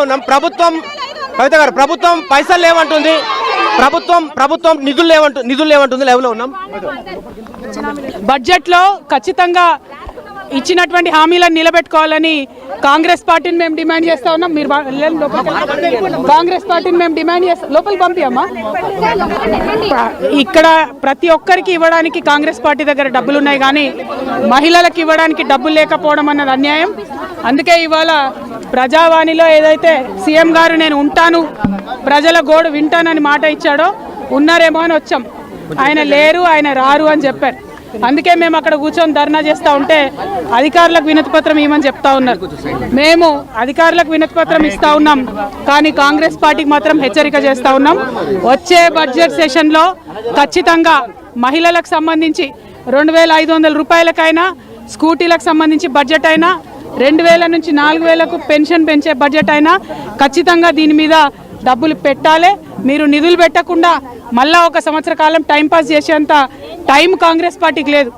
ఉన్నాం. కవిత గారు ప్రభుత్వం పైసలు లేవంటుంది, ప్రభుత్వం నిధులు లేవంటుంది. లెవెల్లో ఉన్నాం. బడ్జెట్లో ఖచ్చితంగా ఇచ్చినటువంటి హామీలను నిలబెట్టుకోవాలని కాంగ్రెస్ పార్టీని మేము డిమాండ్ చేస్తా ఉన్నాం. మీరు కాంగ్రెస్ పార్టీని మేము డిమాండ్ చేస్తాం. లోపలికి పంపియమ్మా. ఇక్కడ ప్రతి ఒక్కరికి ఇవ్వడానికి కాంగ్రెస్ పార్టీ దగ్గర డబ్బులు ఉన్నాయి, కానీ మహిళలకు ఇవ్వడానికి డబ్బులు లేకపోవడం అన్నది అన్యాయం. అందుకే ఇవాళ ప్రజావాణిలో ఏదైతే సీఎం గారు నేను ఉంటాను, ప్రజల గోడు వింటానని మాట ఇచ్చాడో ఉన్నారేమో అని వచ్చాం. ఆయన లేరు, ఆయన రారు అని చెప్పారు. అందుకే మేము అక్కడ కూర్చొని ధర్నా చేస్తూ ఉంటే అధికారులకు వినతి పత్రం ఇవ్వమని చెప్తా ఉన్నారు. మేము అధికారులకు వినతి పత్రం ఇస్తూ ఉన్నాం, కానీ కాంగ్రెస్ పార్టీకి మాత్రం హెచ్చరిక చేస్తూ ఉన్నాం. వచ్చే బడ్జెట్ సెషన్లో ఖచ్చితంగా మహిళలకు సంబంధించి 2500 రూపాయలకైనా, స్కూటీలకు సంబంధించి బడ్జెట్ అయినా, 2000 నుంచి 4000కు పెన్షన్ పెంచే బడ్జెట్ అయినా ఖచ్చితంగా దీని మీద డబ్బులు పెట్టాలి. మీరు నిధులు పెట్టకుండా మళ్ళా 1 సంవత్సర కాలం టైంపాస్ చేసేంత టైం కాంగ్రెస్ పార్టీకి లేదు.